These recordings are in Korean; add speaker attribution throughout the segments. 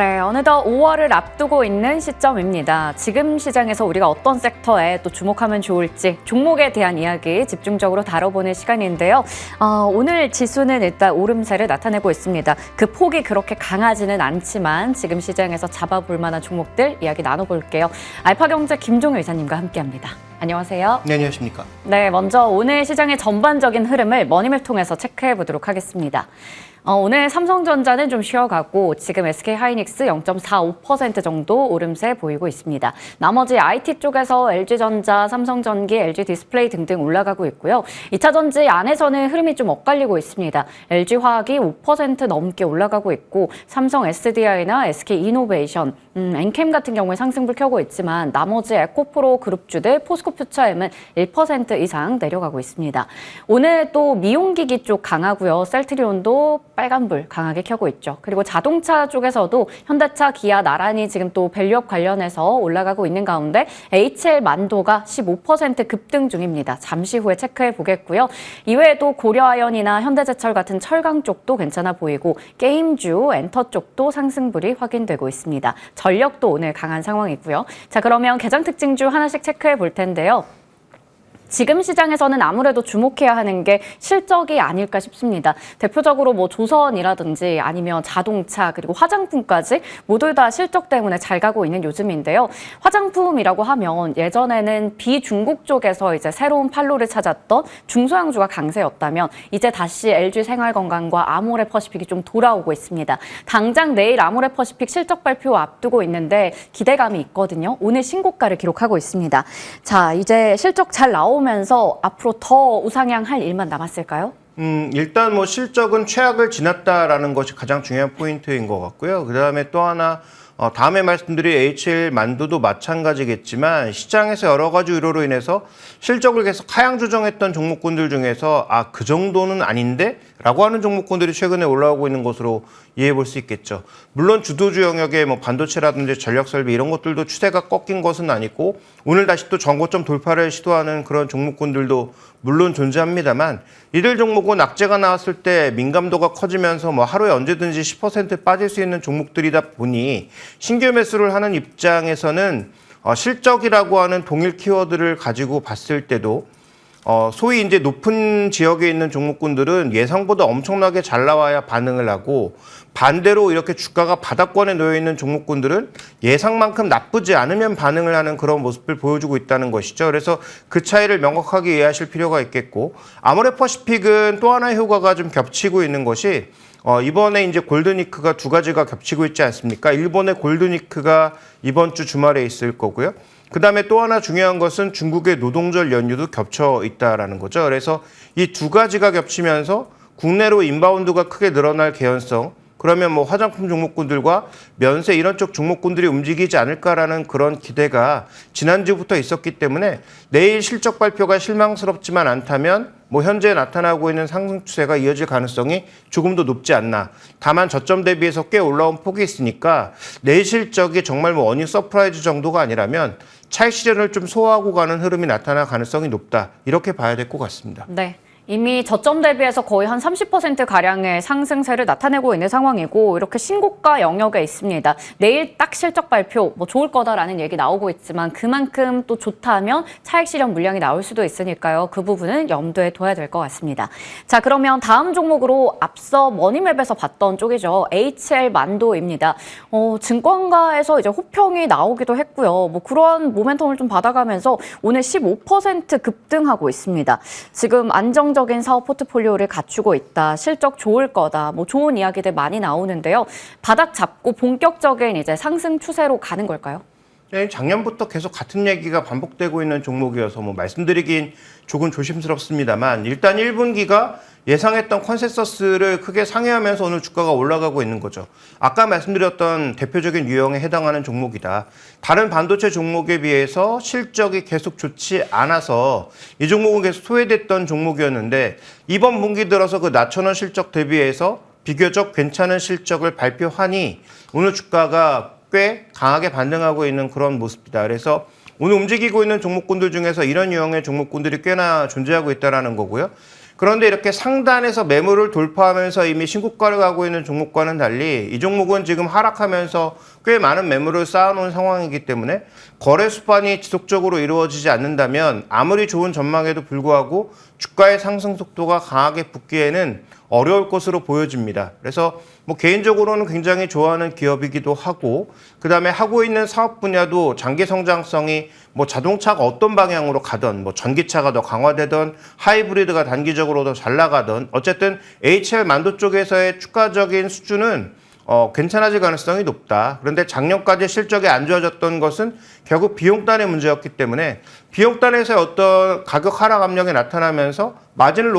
Speaker 1: 네, 어느덧 5월을 앞두고 있는 시점입니다. 지금 시장에서 우리가 어떤 섹터에 또 주목하면 좋을지 종목에 대한 이야기 집중적으로 다뤄보는 시간인데요. 오늘 지수는 일단 오름세를 나타내고 있습니다. 그 폭이 그렇게 강하지는 않지만 지금 시장에서 잡아볼 만한 종목들 이야기 나눠볼게요. 알파경제 김종효 이사님과 함께합니다. 안녕하세요.
Speaker 2: 네, 안녕하십니까.
Speaker 1: 네, 먼저 오늘 시장의 전반적인 흐름을 머니맵 통해서 체크해 보도록 하겠습니다. 오늘 삼성전자는 좀 쉬어가고 지금 SK하이닉스 0.45% 정도 오름세 보이고 있습니다. 나머지 IT 쪽에서 LG전자, 삼성전기, LG디스플레이 등등 올라가고 있고요. 2차전지 안에서는 흐름이 좀 엇갈리고 있습니다. LG화학이 5% 넘게 올라가고 있고 삼성 SDI나 SK이노베이션, 엔캠 같은 경우에 상승불 켜고 있지만 나머지 에코프로 그룹주들 포스코퓨처엠은 1% 이상 내려가고 있습니다. 오늘 또 미용기기 쪽 강하고요. 셀트리온도 빨간불 강하게 켜고 있죠. 그리고 자동차 쪽에서도 현대차, 기아 나란히 지금 또 밸류업 관련해서 올라가고 있는 가운데 HL만도가 15% 급등 중입니다. 잠시 후에 체크해 보겠고요. 이외에도 고려아연이나 현대제철 같은 철강 쪽도 괜찮아 보이고 게임주, 엔터 쪽도 상승불이 확인되고 있습니다. 전력도 오늘 강한 상황이고요. 자, 그러면 개장 특징주 하나씩 체크해 볼 텐데요. 지금 시장에서는 아무래도 주목해야 하는 게 실적이 아닐까 싶습니다. 대표적으로 뭐 조선이라든지 아니면 자동차 그리고 화장품까지 모두 다 실적 때문에 잘 가고 있는 요즘인데요. 화장품이라고 하면 예전에는 비중국 쪽에서 이제 새로운 판로를 찾았던 중소형주가 강세였다면 이제 다시 LG생활건강과 아모레퍼시픽이 좀 돌아오고 있습니다. 당장 내일 아모레퍼시픽 실적 발표 앞두고 있는데 기대감이 있거든요. 오늘 신고가를 기록하고 있습니다. 자, 이제 실적 잘 나오면서 앞으로 더 우상향할 일만 남았을까요?
Speaker 2: 일단 뭐 실적은 최악을 지났다라는 것이 가장 중요한 포인트인 것 같고요. 그다음에 또 하나 다음에 말씀드릴 HL만두도 마찬가지겠지만 시장에서 여러 가지 우려로 인해서 실적을 계속 하향 조정했던 종목군들 중에서 그 정도는 아닌데? 라고 하는 종목군들이 최근에 올라오고 있는 것으로 이해해 볼 수 있겠죠. 물론 주도주 영역의 뭐 반도체라든지 전력설비 이런 것들도 추세가 꺾인 것은 아니고 오늘 다시 또 전고점 돌파를 시도하는 그런 종목군들도 물론 존재합니다만 이들 종목은 악재가 나왔을 때 민감도가 커지면서 뭐 하루에 언제든지 10% 빠질 수 있는 종목들이다 보니 신규 매수를 하는 입장에서는 실적이라고 하는 동일 키워드를 가지고 봤을 때도 소위 이제 높은 지역에 있는 종목군들은 예상보다 엄청나게 잘 나와야 반응을 하고 반대로 이렇게 주가가 바닥권에 놓여 있는 종목군들은 예상만큼 나쁘지 않으면 반응을 하는 그런 모습을 보여주고 있다는 것이죠. 그래서 그 차이를 명확하게 이해하실 필요가 있겠고 아모레퍼시픽은 또 하나의 효과가 좀 겹치고 있는 것이 이번에 이제 골든위크가 두 가지가 겹치고 있지 않습니까? 일본의 골든위크가 이번 주 주말에 있을 거고요. 그다음에 또 하나 중요한 것은 중국의 노동절 연휴도 겹쳐 있다라는 거죠. 그래서 이 두 가지가 겹치면서 국내로 인바운드가 크게 늘어날 개연성, 그러면 뭐 화장품 종목군들과 면세 이런 쪽 종목군들이 움직이지 않을까라는 그런 기대가 지난주부터 있었기 때문에 내일 실적 발표가 실망스럽지만 않다면 뭐 현재 나타나고 있는 상승 추세가 이어질 가능성이 조금 더 높지 않나. 다만 저점 대비해서 꽤 올라온 폭이 있으니까 내일 실적이 정말 뭐 어닝 서프라이즈 정도가 아니라면 차익 실현을 좀 소화하고 가는 흐름이 나타날 가능성이 높다. 이렇게 봐야 될 것 같습니다.
Speaker 1: 네. 이미 저점 대비해서 거의 한 30%가량의 상승세를 나타내고 있는 상황이고 이렇게 신고가 영역에 있습니다. 내일 딱 실적 발표 뭐 좋을 거다라는 얘기 나오고 있지만 그만큼 또 좋다면 차익 실현 물량이 나올 수도 있으니까요. 그 부분은 염두에 둬야 될 것 같습니다. 자, 그러면 다음 종목으로 앞서 머니맵에서 봤던 쪽이죠. HL만도입니다. 증권가에서 이제 호평이 나오기도 했고요. 뭐 그런 모멘텀을 좀 받아가면서 오늘 15% 급등하고 있습니다. 지금 안정적인 사업 포트폴리오를 갖추고 있다. 실적 좋을 거다. 뭐 좋은 이야기들 많이 나오는데요. 바닥 잡고 본격적인 이제 상승 추세로 가는 걸까요?
Speaker 2: 네, 작년부터 계속 같은 얘기가 반복되고 있는 종목이어서 뭐 말씀드리긴 조금 조심스럽습니다만 일단 1분기가 예상했던 컨센서스를 크게 상회하면서 오늘 주가가 올라가고 있는 거죠. 아까 말씀드렸던 대표적인 유형에 해당하는 종목이다. 다른 반도체 종목에 비해서 실적이 계속 좋지 않아서 이 종목은 계속 소외됐던 종목이었는데 이번 분기 들어서 그 낮춰놓은 실적 대비해서 비교적 괜찮은 실적을 발표하니 오늘 주가가 꽤 강하게 반등하고 있는 그런 모습이다. 그래서 오늘 움직이고 있는 종목군들 중에서 이런 유형의 종목군들이 꽤나 존재하고 있다는 거고요. 그런데 이렇게 상단에서 매물을 돌파하면서 이미 신고가를 가고 있는 종목과는 달리 이 종목은 지금 하락하면서 꽤 많은 매물을 쌓아놓은 상황이기 때문에 거래 수반이 지속적으로 이루어지지 않는다면 아무리 좋은 전망에도 불구하고 주가의 상승 속도가 강하게 붙기에는 어려울 것으로 보여집니다. 그래서 뭐 개인적으로는 굉장히 좋아하는 기업이기도 하고 그다음에 하고 있는 사업 분야도 장기 성장성이 뭐 자동차가 어떤 방향으로 가던 뭐 전기차가 더 강화되던 하이브리드가 단기적으로 더 잘 나가던 어쨌든 HL 만도 쪽에서의 추가적인 수준은 괜찮아질 가능성이 높다. 그런데 작년까지 실적이 안 좋아졌던 것은 결국 비용단의 문제였기 때문에 비용단에서의 어떤 가격 하락 압력이 나타나면서 마진을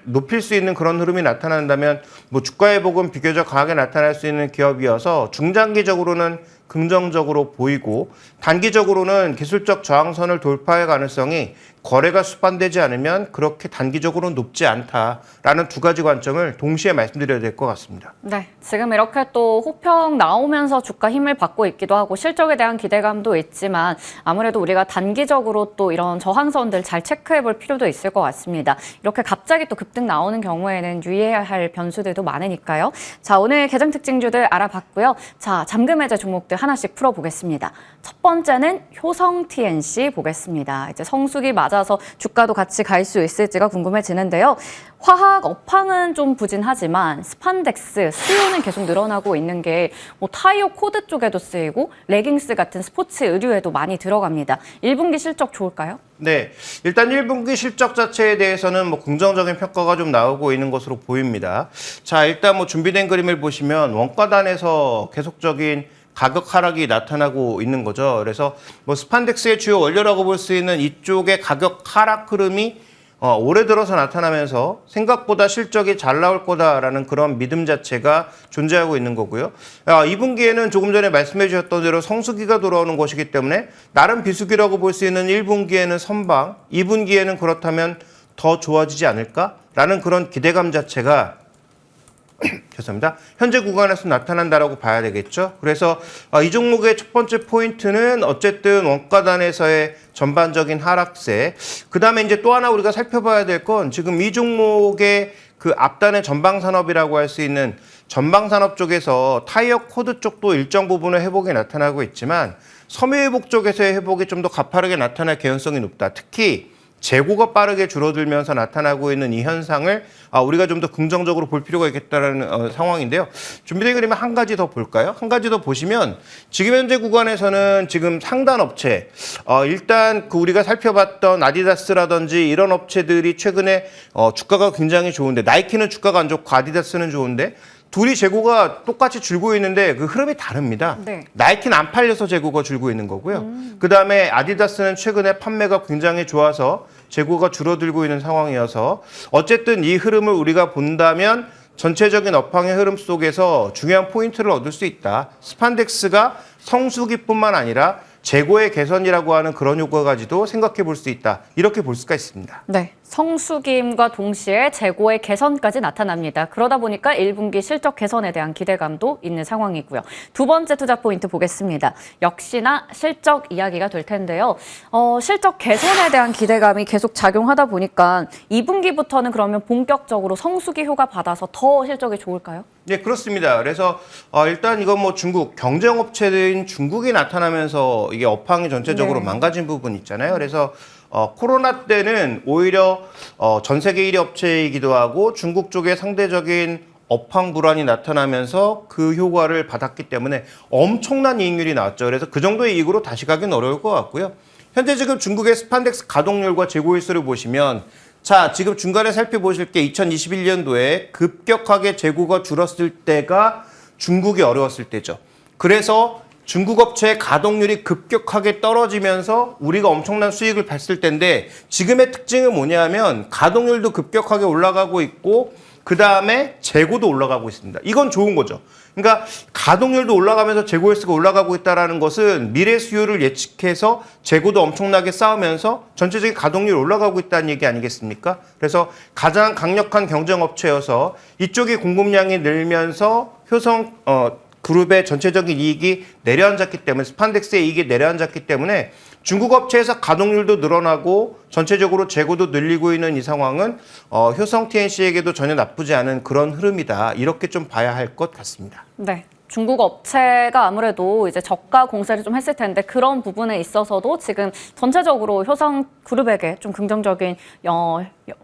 Speaker 2: 높일 수 있는 그런 흐름이 나타난다면 뭐 주가 회복은 비교적 강하게 나타날 수 있는 기업이어서 중장기적으로는 긍정적으로 보이고 단기적으로는 기술적 저항선을 돌파할 가능성이 거래가 수반되지 않으면 그렇게 단기적으로는 높지 않다라는 두 가지 관점을 동시에 말씀드려야 될 것 같습니다.
Speaker 1: 네, 지금 이렇게 또 호평 나오면서 주가 힘을 받고 있기도 하고 실적에 대한 기대감도 있지만 아무래도 우리가 단기적으로 또 이런 저항선들 잘 체크해 볼 필요도 있을 것 같습니다. 이렇게 갑자기 또 급등 나오는 경우에는 유의해야 할 변수들도 많으니까요. 자, 오늘 개장 특징주들 알아봤고요. 자, 잠금 해제 종목들 하나씩 풀어보겠습니다. 첫 번째는 효성 TNC 보겠습니다. 이제 성수기 맞아서 주가도 같이 갈 수 있을지가 궁금해지는데요. 화학 업황은 좀 부진하지만 스판덱스 수요는 계속 늘어나고 있는 게 뭐 타이어 코드 쪽에도 쓰이고 레깅스 같은 스포츠 의류에도 많이 들어갑니다. 1분기 실적 좋을까요?
Speaker 2: 네, 일단 1분기 실적 자체에 대해서는 뭐 긍정적인 평가가 좀 나오고 있는 것으로 보입니다. 자, 일단 뭐 준비된 그림을 보시면 원가단에서 계속적인 가격 하락이 나타나고 있는 거죠. 그래서 뭐 스판덱스의 주요 원료라고 볼 수 있는 이쪽의 가격 하락 흐름이 올해 들어서 나타나면서 생각보다 실적이 잘 나올 거다라는 그런 믿음 자체가 존재하고 있는 거고요. 2분기에는 조금 전에 말씀해 주셨던 대로 성수기가 돌아오는 것이기 때문에 나름 비수기라고 볼 수 있는 1분기에는 선방, 2분기에는 그렇다면 더 좋아지지 않을까라는 그런 기대감 자체가 죄송합니다. 현재 구간에서 나타난다라고 봐야 되겠죠. 그래서 이 종목의 첫 번째 포인트는 어쨌든 원가단에서의 전반적인 하락세. 그다음에 이제 또 하나 우리가 살펴봐야 될 건 지금 이 종목의 그 앞단의 전방산업이라고 할 수 있는 전방산업 쪽에서 타이어 코드 쪽도 일정 부분의 회복이 나타나고 있지만 섬유회복 쪽에서의 회복이 좀 더 가파르게 나타날 개연성이 높다. 특히 재고가 빠르게 줄어들면서 나타나고 있는 이 현상을 우리가 좀 더 긍정적으로 볼 필요가 있겠다는 상황인데요. 준비된 그림을 한 가지 더 볼까요? 한 가지 더 보시면 지금 현재 구간에서는 지금 상단 업체 일단 그 우리가 살펴봤던 아디다스라든지 이런 업체들이 최근에 주가가 굉장히 좋은데 나이키는 주가가 안 좋고 아디다스는 좋은데 둘이 재고가 똑같이 줄고 있는데 그 흐름이 다릅니다.
Speaker 1: 네.
Speaker 2: 나이키는 안 팔려서 재고가 줄고 있는 거고요. 그다음에 아디다스는 최근에 판매가 굉장히 좋아서 재고가 줄어들고 있는 상황이어서 어쨌든 이 흐름을 우리가 본다면 전체적인 업황의 흐름 속에서 중요한 포인트를 얻을 수 있다. 스판덱스가 성수기뿐만 아니라 재고의 개선이라고 하는 그런 효과까지도 생각해 볼 수 있다. 이렇게 볼 수가 있습니다.
Speaker 1: 네, 성수기임과 동시에 재고의 개선까지 나타납니다. 그러다 보니까 1분기 실적 개선에 대한 기대감도 있는 상황이고요. 두 번째 투자 포인트 보겠습니다. 역시나 실적 이야기가 될 텐데요. 실적 개선에 대한 기대감이 계속 작용하다 보니까 2분기부터는 그러면 본격적으로 성수기 효과 받아서 더 실적이 좋을까요?
Speaker 2: 네, 그렇습니다. 그래서 일단 이건 뭐 중국 경쟁업체인 중국이 나타나면서 이게 업황이 전체적으로
Speaker 1: 네.
Speaker 2: 망가진 부분 있잖아요. 그래서 코로나 때는 오히려 전 세계 1위 업체이기도 하고 중국 쪽에 상대적인 업황 불안이 나타나면서 그 효과를 받았기 때문에 엄청난 이익률이 나왔죠. 그래서 그 정도의 이익으로 다시 가기는 어려울 것 같고요. 현재 지금 중국의 스판덱스 가동률과 재고일수를 보시면 자, 지금 중간에 살펴보실 게 2021년도에 급격하게 재고가 줄었을 때가 중국이 어려웠을 때죠. 그래서 중국 업체의 가동률이 급격하게 떨어지면서 우리가 엄청난 수익을 봤을 텐데 지금의 특징은 뭐냐면 가동률도 급격하게 올라가고 있고 그다음에 재고도 올라가고 있습니다. 이건 좋은 거죠. 그러니까 가동률도 올라가면서 재고 횟수가 올라가고 있다는 것은 미래 수요를 예측해서 재고도 엄청나게 쌓으면서 전체적인 가동률이 올라가고 있다는 얘기 아니겠습니까? 그래서 가장 강력한 경쟁업체여서 이쪽이 공급량이 늘면서 효성 그룹의 전체적인 이익이 내려앉았기 때문에 스판덱스의 이익이 내려앉았기 때문에 중국 업체에서 가동률도 늘어나고 전체적으로 재고도 늘리고 있는 이 상황은 효성 TNC에게도 전혀 나쁘지 않은 그런 흐름이다. 이렇게 좀 봐야 할 것 같습니다.
Speaker 1: 네. 중국 업체가 아무래도 이제 저가 공세를 좀 했을 텐데 그런 부분에 있어서도 지금 전체적으로 효성그룹에게 좀 긍정적인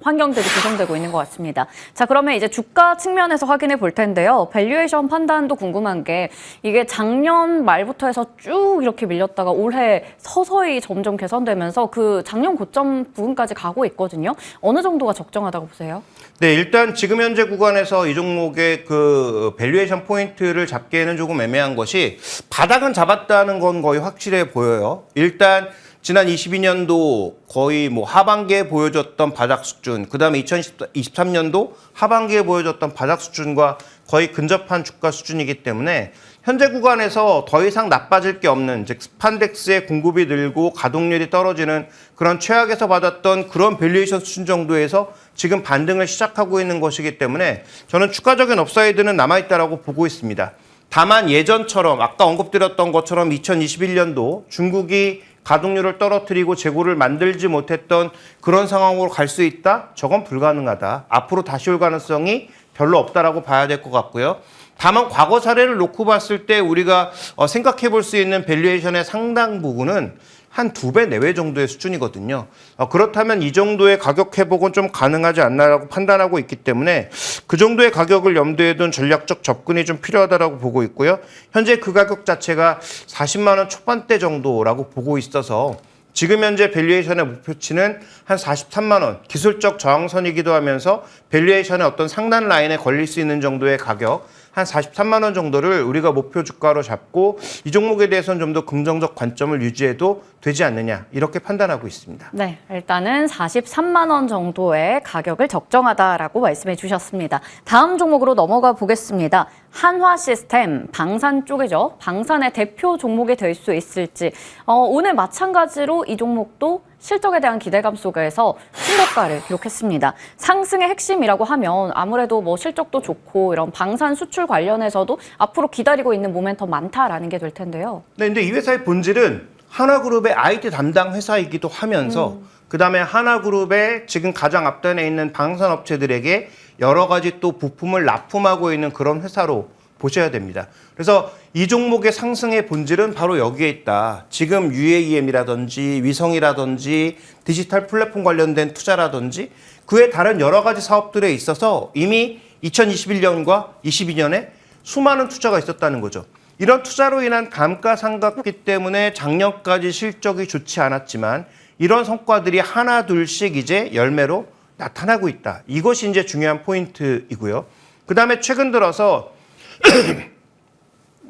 Speaker 1: 환경들이 조성되고 있는 것 같습니다. 자, 그러면 이제 주가 측면에서 확인해 볼 텐데요. 밸류에이션 판단도 궁금한 게 이게 작년 말부터 해서 쭉 이렇게 밀렸다가 올해 서서히 점점 개선되면서 그 작년 고점 부분까지 가고 있거든요. 어느 정도가 적정하다고 보세요?
Speaker 2: 네, 일단 지금 현재 구간에서 이 종목의 그 밸류에이션 포인트를 잡기에는 조금 애매한 것이 바닥은 잡았다는 건 거의 확실해 보여요. 일단 지난 22년도 거의 뭐 하반기에 보여줬던 바닥 수준, 그다음에 2023년도 하반기에 보여줬던 바닥 수준과 거의 근접한 주가 수준이기 때문에 현재 구간에서 더 이상 나빠질 게 없는, 즉 스판덱스의 공급이 늘고 가동률이 떨어지는 그런 최악에서 받았던 그런 밸류에이션 수준 정도에서 지금 반등을 시작하고 있는 것이기 때문에 저는 추가적인 업사이드는 남아있다라고 보고 있습니다. 다만 예전처럼 아까 언급드렸던 것처럼 2021년도 중국이 가동률을 떨어뜨리고 재고를 만들지 못했던 그런 상황으로 갈 수 있다? 저건 불가능하다. 앞으로 다시 올 가능성이 별로 없다라고 봐야 될 것 같고요. 다만 과거 사례를 놓고 봤을 때 우리가 생각해 볼 수 있는 밸류에이션의 상당 부분은 한 2배 내외 정도의 수준이거든요. 그렇다면 이 정도의 가격 회복은 좀 가능하지 않나라고 판단하고 있기 때문에 그 정도의 가격을 염두에 둔 전략적 접근이 좀 필요하다라고 보고 있고요. 현재 그 가격 자체가 40만 원 초반대 정도라고 보고 있어서 지금 현재 밸류에이션의 목표치는 한 43만 원, 기술적 저항선이기도 하면서 밸류에이션의 어떤 상단 라인에 걸릴 수 있는 정도의 가격, 한 43만 원 정도를 우리가 목표 주가로 잡고 이 종목에 대해서는 좀 더 긍정적 관점을 유지해도 되지 않느냐, 이렇게 판단하고 있습니다.
Speaker 1: 네, 일단은 43만 원 정도의 가격을 적정하다라고 말씀해 주셨습니다. 다음 종목으로 넘어가 보겠습니다. 한화시스템, 방산 쪽이죠. 방산의 대표 종목이 될 수 있을지. 오늘 마찬가지로 이 종목도 실적에 대한 기대감 속에서 신고가를 기록했습니다. 상승의 핵심이라고 하면 아무래도 뭐 실적도 좋고 이런 방산 수출 관련해서도 앞으로 기다리고 있는 모멘텀 많다라는 게 될 텐데요.
Speaker 2: 네, 근데 이 회사의 본질은 하나그룹의 IT 담당 회사이기도 하면서 그다음에 하나그룹의 지금 가장 앞단에 있는 방산업체들에게 여러 가지 또 부품을 납품하고 있는 그런 회사로 보셔야 됩니다. 그래서 이 종목의 상승의 본질은 바로 여기에 있다. 지금 UAM이라든지 위성이라든지 디지털 플랫폼 관련된 투자라든지 그의 다른 여러 가지 사업들에 있어서 이미 2021년과 22년에 수많은 투자가 있었다는 거죠. 이런 투자로 인한 감가상각비 때문에 작년까지 실적이 좋지 않았지만 이런 성과들이 하나 둘씩 이제 열매로 나타나고 있다. 이것이 이제 중요한 포인트이고요. 그다음에 최근 들어서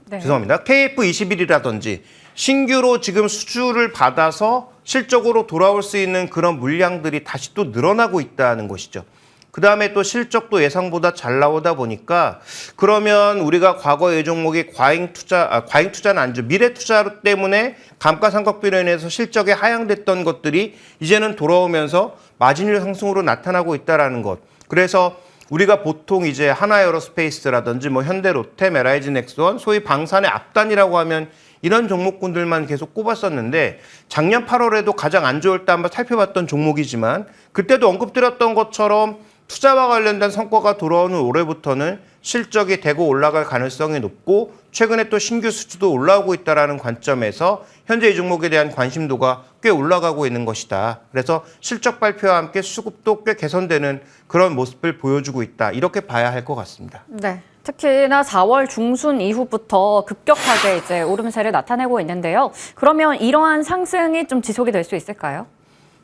Speaker 1: 네.
Speaker 2: 죄송합니다. KF21이라든지 신규로 지금 수주를 받아서 실적으로 돌아올 수 있는 그런 물량들이 다시 또 늘어나고 있다는 것이죠. 그 다음에 또 실적도 예상보다 잘 나오다 보니까 그러면 우리가 과거 이 종목이 과잉 투자는 아니죠. 미래 투자 때문에 감가상각비로 인해서 실적이 하향됐던 것들이 이제는 돌아오면서 마진율 상승으로 나타나고 있다라는 것. 그래서 우리가 보통 이제 하나에어로스페이스라든지 뭐 현대로템, LIG 넥스원, 소위 방산의 앞단이라고 하면 이런 종목군들만 계속 꼽았었는데 작년 8월에도 가장 안 좋을 때 한번 살펴봤던 종목이지만 그때도 언급드렸던 것처럼 투자와 관련된 성과가 돌아오는 올해부터는 실적이 대고 올라갈 가능성이 높고 최근에 또 신규 수주도 올라오고 있다는 관점에서 현재 이 종목에 대한 관심도가 꽤 올라가고 있는 것이다. 그래서 실적 발표와 함께 수급도 꽤 개선되는 그런 모습을 보여주고 있다. 이렇게 봐야 할 것 같습니다.
Speaker 1: 네. 특히나 4월 중순 이후부터 급격하게 이제 오름세를 나타내고 있는데요. 그러면 이러한 상승이 좀 지속이 될 수 있을까요?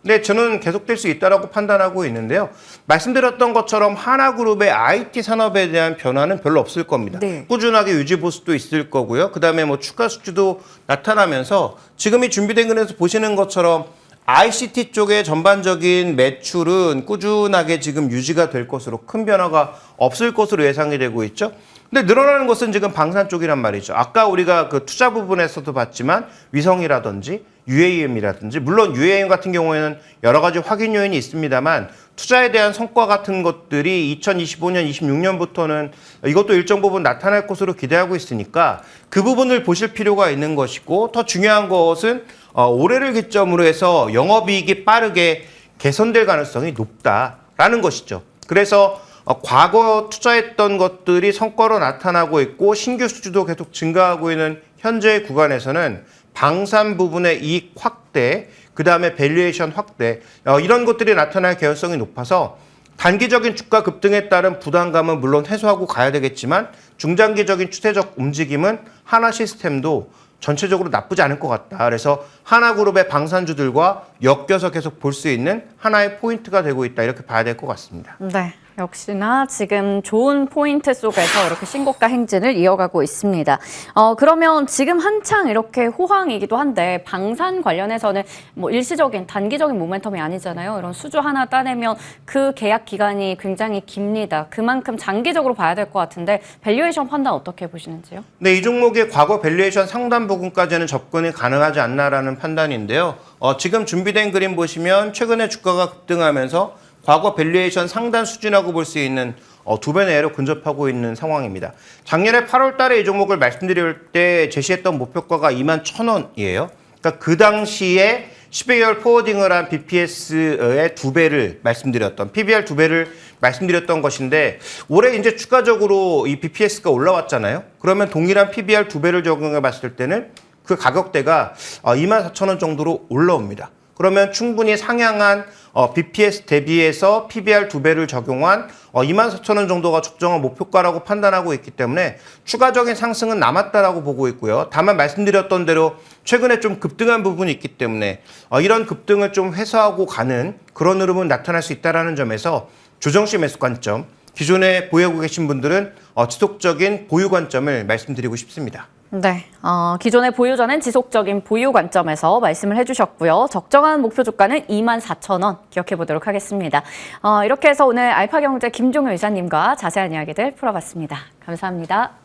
Speaker 2: 네, 저는 계속될 수 있다고 판단하고 있는데요. 말씀드렸던 것처럼 하나그룹의 IT 산업에 대한 변화는 별로 없을 겁니다.
Speaker 1: 네.
Speaker 2: 꾸준하게 유지 보수도 있을 거고요. 그다음에 뭐 추가 수주도 나타나면서 지금이 준비된 그래서 보시는 것처럼 ICT 쪽의 전반적인 매출은 꾸준하게 지금 유지가 될 것으로 큰 변화가 없을 것으로 예상이 되고 있죠. 근데 늘어나는 것은 지금 방산 쪽이란 말이죠. 아까 우리가 그 투자 부분에서도 봤지만 위성이라든지 UAM이라든지 물론 UAM 같은 경우에는 여러 가지 확인 요인이 있습니다만 투자에 대한 성과 같은 것들이 2025년, 26년부터는 이것도 일정 부분 나타날 것으로 기대하고 있으니까 그 부분을 보실 필요가 있는 것이고 더 중요한 것은 올해를 기점으로 해서 영업이익이 빠르게 개선될 가능성이 높다라는 것이죠. 그래서 과거 투자했던 것들이 성과로 나타나고 있고 신규 수주도 계속 증가하고 있는 현재의 구간에서는 방산 부분의 이익 확대, 그다음에 밸류에이션 확대 이런 것들이 나타날 개연성이 높아서 단기적인 주가 급등에 따른 부담감은 물론 해소하고 가야 되겠지만 중장기적인 추세적 움직임은 하나 시스템도 전체적으로 나쁘지 않을 것 같다. 그래서 하나그룹의 방산주들과 엮여서 계속 볼 수 있는 하나의 포인트가 되고 있다. 이렇게 봐야 될 것 같습니다.
Speaker 1: 네. 역시나 지금 좋은 포인트 속에서 이렇게 신고가 행진을 이어가고 있습니다. 그러면 지금 한창 이렇게 호황이기도 한데 방산 관련해서는 뭐 일시적인 단기적인 모멘텀이 아니잖아요. 이런 수주 하나 따내면 그 계약 기간이 굉장히 깁니다. 그만큼 장기적으로 봐야 될 것 같은데 밸류에이션 판단 어떻게 보시는지요?
Speaker 2: 네, 이 종목의 과거 밸류에이션 상단 부분까지는 접근이 가능하지 않나라는 판단인데요. 지금 준비된 그림 보시면 최근에 주가가 급등하면서 과거 밸류에이션 상단 수준이라고 볼 수 있는 2배 내외로 근접하고 있는 상황입니다. 작년에 8월 달에 이 종목을 말씀드릴 때 제시했던 목표가가 21,000원이에요. 그러니까 그 당시에 12개월 포워딩을 한 BPS의 2배를 말씀드렸던, PBR 2배를 말씀드렸던 것인데 올해 이제 추가적으로 이 BPS가 올라왔잖아요. 그러면 동일한 PBR 2배를 적용해 봤을 때는 그 가격대가 24,000원 정도로 올라옵니다. 그러면 충분히 상향한 BPS 대비해서 PBR 2배를 적용한 24,000원 정도가 적정한 목표가라고 판단하고 있기 때문에 추가적인 상승은 남았다라고 보고 있고요. 다만 말씀드렸던 대로 최근에 좀 급등한 부분이 있기 때문에 이런 급등을 좀 회수하고 가는 그런 흐름은 나타날 수 있다는 점에서 조정시 매수 관점, 기존에 보유하고 계신 분들은 지속적인 보유 관점을 말씀드리고 싶습니다.
Speaker 1: 네, 기존의 보유자는 지속적인 보유 관점에서 말씀을 해주셨고요. 적정한 목표 주가는 24,000원 기억해 보도록 하겠습니다. 이렇게 해서 오늘 알파경제 김종효 이사님과 자세한 이야기들 풀어봤습니다. 감사합니다.